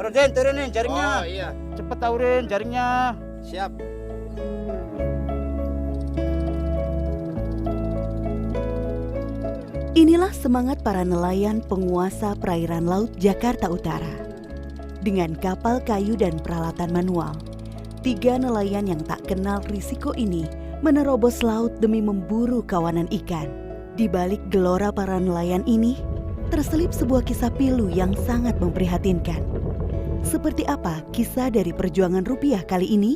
Rudin, turunin jaringnya. Oh iya. Cepet taurin jaringnya. Siap. Inilah semangat para nelayan penguasa perairan laut Jakarta Utara. Dengan kapal kayu dan peralatan manual, 3 nelayan yang tak kenal risiko ini menerobos laut demi memburu kawanan ikan. Di balik gelora para nelayan ini, terselip sebuah kisah pilu yang sangat memprihatinkan. Seperti apa kisah dari perjuangan rupiah kali ini?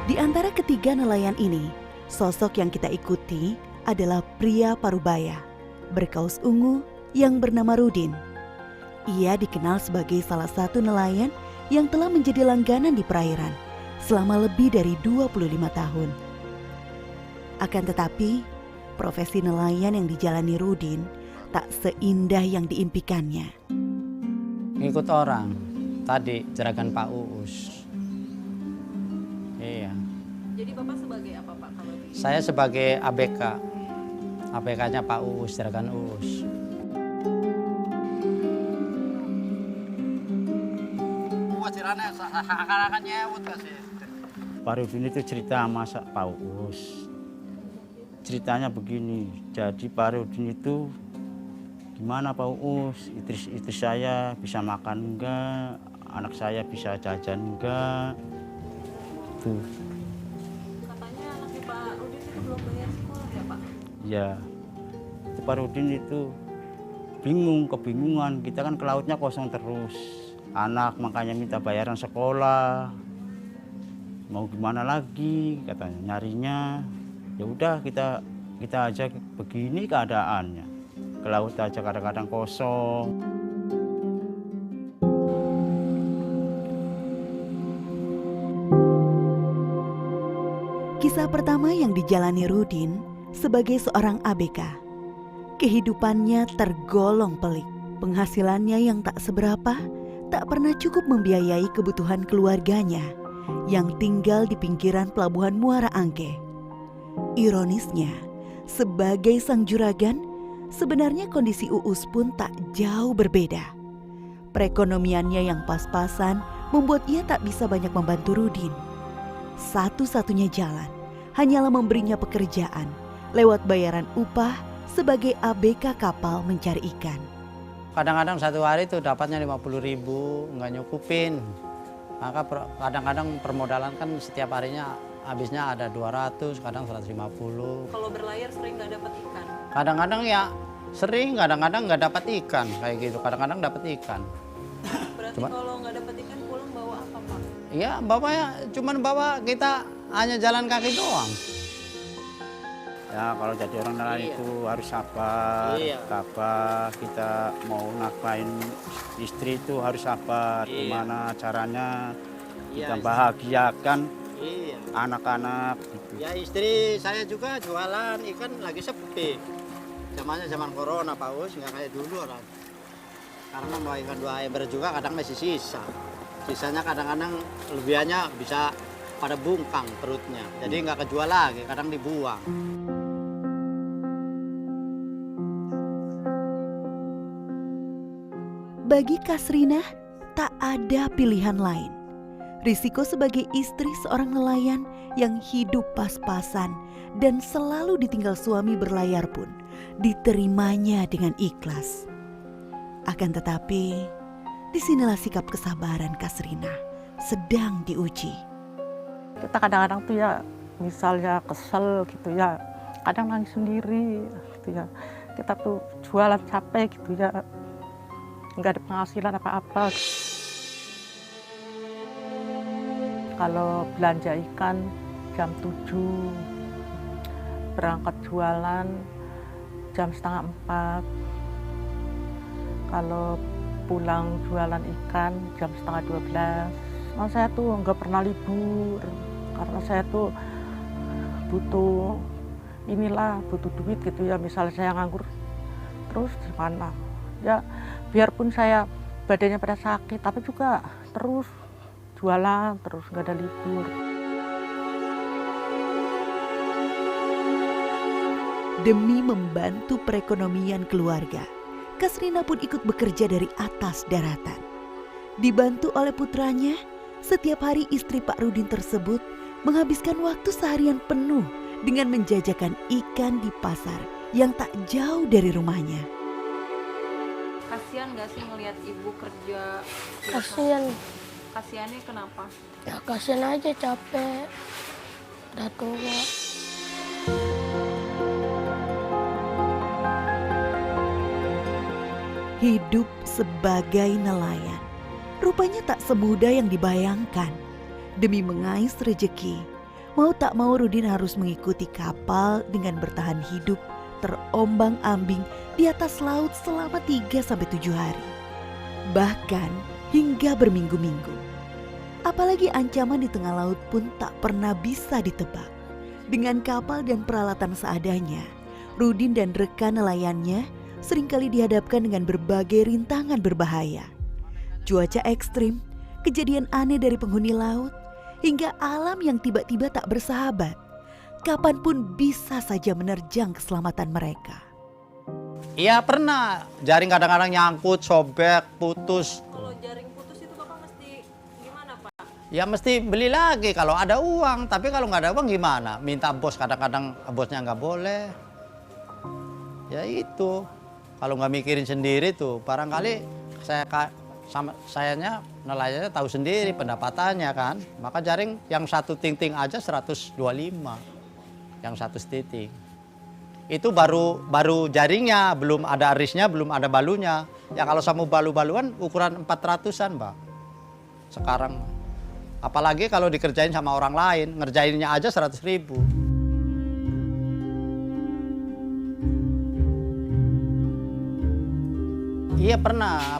Di antara ketiga nelayan ini, sosok yang kita ikuti adalah pria parubaya, berkaus ungu yang bernama Rudin. Ia dikenal sebagai salah satu nelayan yang telah menjadi langganan di perairan selama lebih dari 25 tahun. Akan tetapi, profesi nelayan yang dijalani Rudin tak seindah yang diimpikannya. Ngikut orang. Tadi jeragan Pak Uus. Iya. Jadi Bapak sebagai apa Pak kalau di... Saya sebagai ABK. ABK-nya Pak Uus, jeragan Uus. Pak Rudin itu cerita masa Pak Uus. Ceritanya begini, jadi Pak Rudin itu gimana Pak Uus, istri saya bisa makan enggak, anak saya bisa jajan enggak, tuh. Katanya anaknya Pak Rudin itu belum bayar sekolah ya Pak? Ya, itu Pak Rudin itu bingung, kebingungan, kita kan ke lautnya kosong terus. Anak makanya minta bayaran sekolah, mau gimana lagi katanya nyarinya. Ya udah kita aja begini keadaannya, ke laut aja kadang-kadang kosong. Kisah pertama yang dijalani Rudin sebagai seorang ABK. Kehidupannya tergolong pelik. Penghasilannya yang tak seberapa tak pernah cukup membiayai kebutuhan keluarganya yang tinggal di pinggiran pelabuhan Muara Angke. Ironisnya, sebagai sang juragan, sebenarnya kondisi Uus pun tak jauh berbeda. Perekonomiannya yang pas-pasan membuat ia tak bisa banyak membantu Rudin. Satu-satunya jalan hanyalah memberinya pekerjaan lewat bayaran upah sebagai ABK kapal mencari ikan. Kadang-kadang satu hari itu dapatnya 50.000, nggak nyukupin. Maka kadang-kadang permodalan kan setiap harinya habisnya ada 200, kadang 150. Kalau berlayar sering nggak dapat ikan? Kadang-kadang ya sering, kadang-kadang nggak dapat ikan kayak gitu. Kadang-kadang dapat ikan. Berarti kalau nggak dapat ikan pulang bawa apa Pak? Iya, bapaknya cuman bawa kita hanya jalan kaki doang. Ya kalau jadi orang nelayan itu harus sabar, tabah. Kita mau nafkahin istri itu harus sabar. Gimana caranya kita bahagiakan anak-anak. Gitu. Ya istri saya juga jualan ikan lagi sepi. Zamannya zaman corona Pak Us, nggak kayak dulu orang. Karena mau ikan 2 ember juga kadang masih sisa. Sisanya kadang-kadang lebihannya bisa pada bungkang perutnya. Jadi nggak kejual lagi, kadang dibuang. Bagi Kasrinah, tak ada pilihan lain. Risiko sebagai istri seorang nelayan yang hidup pas-pasan dan selalu ditinggal suami berlayar pun diterimanya dengan ikhlas. Akan tetapi, disinilah sikap kesabaran Kasrinah sedang diuji. Kita kadang-kadang tuh ya, misalnya kesel gitu ya, kadang nangis sendiri gitu ya. Kita tuh jualan capek gitu ya, nggak ada penghasilan apa-apa. Kalau belanja ikan jam 7, berangkat jualan jam 3:30. Kalau pulang jualan ikan jam 11:30. Nah, saya tuh nggak pernah libur karena saya tuh butuh duit gitu ya. Misalnya saya nganggur terus gimana ya, biarpun saya badannya pada sakit tapi juga terus jualan, terus nggak ada libur. Demi membantu perekonomian keluarga, Kasrina pun ikut bekerja dari atas daratan. Dibantu oleh putranya, setiap hari istri Pak Rudin tersebut menghabiskan waktu seharian penuh dengan menjajakan ikan di pasar yang tak jauh dari rumahnya. Kasihan nggak sih ngelihat ibu kerja? Kasian, Kasihannya kenapa? ya kasian aja, capek, udah tua. Hidup sebagai nelayan rupanya tak semudah yang dibayangkan. Demi mengais rejeki, mau tak mau Rudin harus mengikuti kapal dengan bertahan hidup terombang-ambing di atas laut selama 3-7 hari. Bahkan hingga berminggu-minggu. Apalagi ancaman di tengah laut pun tak pernah bisa ditebak. Dengan kapal dan peralatan seadanya, Rudin dan rekan nelayannya seringkali dihadapkan dengan berbagai rintangan berbahaya. Cuaca ekstrim, kejadian aneh dari penghuni laut, hingga alam yang tiba-tiba tak bersahabat. Kapanpun bisa saja menerjang keselamatan mereka. Iya pernah, jaring kadang-kadang nyangkut, sobek, putus. Kalau jaring putus itu Bapak mesti gimana, Pak? Ya mesti beli lagi kalau ada uang, tapi kalau nggak ada uang gimana? Minta bos, kadang-kadang bosnya nggak boleh. Ya itu, kalau nggak mikirin sendiri tuh, barangkali sayanya nelayannya tahu sendiri pendapatannya kan. Maka jaring yang satu ting-ting aja 125, yang satu stiting. Itu baru jaringnya, belum ada arisnya, belum ada balunya. Ya kalau sama balu-baluan ukuran 400-an, Mbak. Sekarang. Apalagi kalau dikerjain sama orang lain, ngerjainnya aja 100.000. Iya pernah,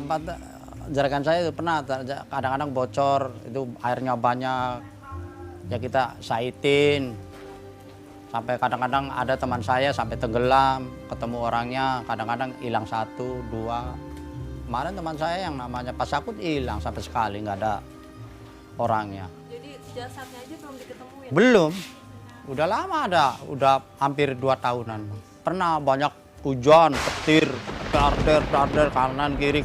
jarakan saya itu pernah, kadang-kadang bocor, itu airnya banyak. Ya kita saitin. Sampai kadang-kadang ada teman saya sampai tenggelam, ketemu orangnya, kadang-kadang hilang 1, 2. Kemarin teman saya yang namanya Pak Sakut hilang sampai sekali, nggak ada orangnya. Jadi jasadnya aja belum diketemuin? Belum, udah lama ada, udah hampir 2 tahunan. Pernah banyak hujan, petir, darder, kanan kiri.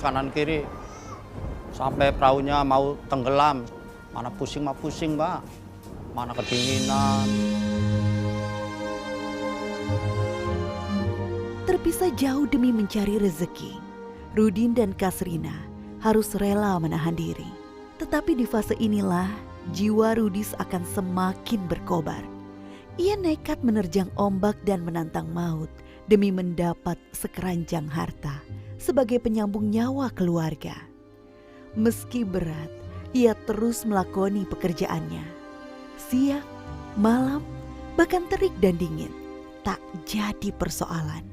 Sampai perahunya mau tenggelam, mana pusing Mbak, mana kedinginan. Terpisah jauh demi mencari rezeki, Rudin dan Kasrina harus rela menahan diri. Tetapi di fase inilah jiwa Rudis akan semakin berkobar. Ia nekat menerjang ombak dan menantang maut demi mendapat sekeranjang harta sebagai penyambung nyawa keluarga. Meski berat, ia terus melakoni pekerjaannya. Siang, malam, bahkan terik dan dingin tak jadi persoalan.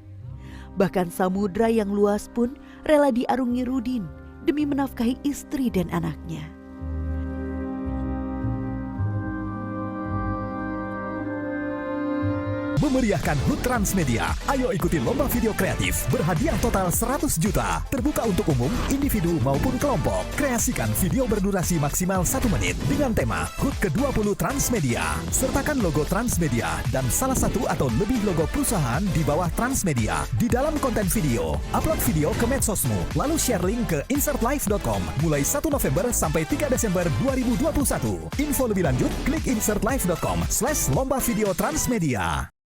Bahkan samudra yang luas pun rela diarungi Rudin demi menafkahi istri dan anaknya. Memeriahkan HUT Transmedia. Ayo ikuti lomba video kreatif berhadiah total 100 juta. Terbuka untuk umum, individu maupun kelompok. Kreasikan video berdurasi maksimal 1 menit dengan tema HUT ke-20 Transmedia. Sertakan logo Transmedia dan salah satu atau lebih logo perusahaan di bawah Transmedia di dalam konten video. Upload video ke medsosmu, lalu share link ke insertlive.com mulai 1 November sampai 3 Desember 2021. Info lebih lanjut, klik insertlive.com/lomba video Transmedia.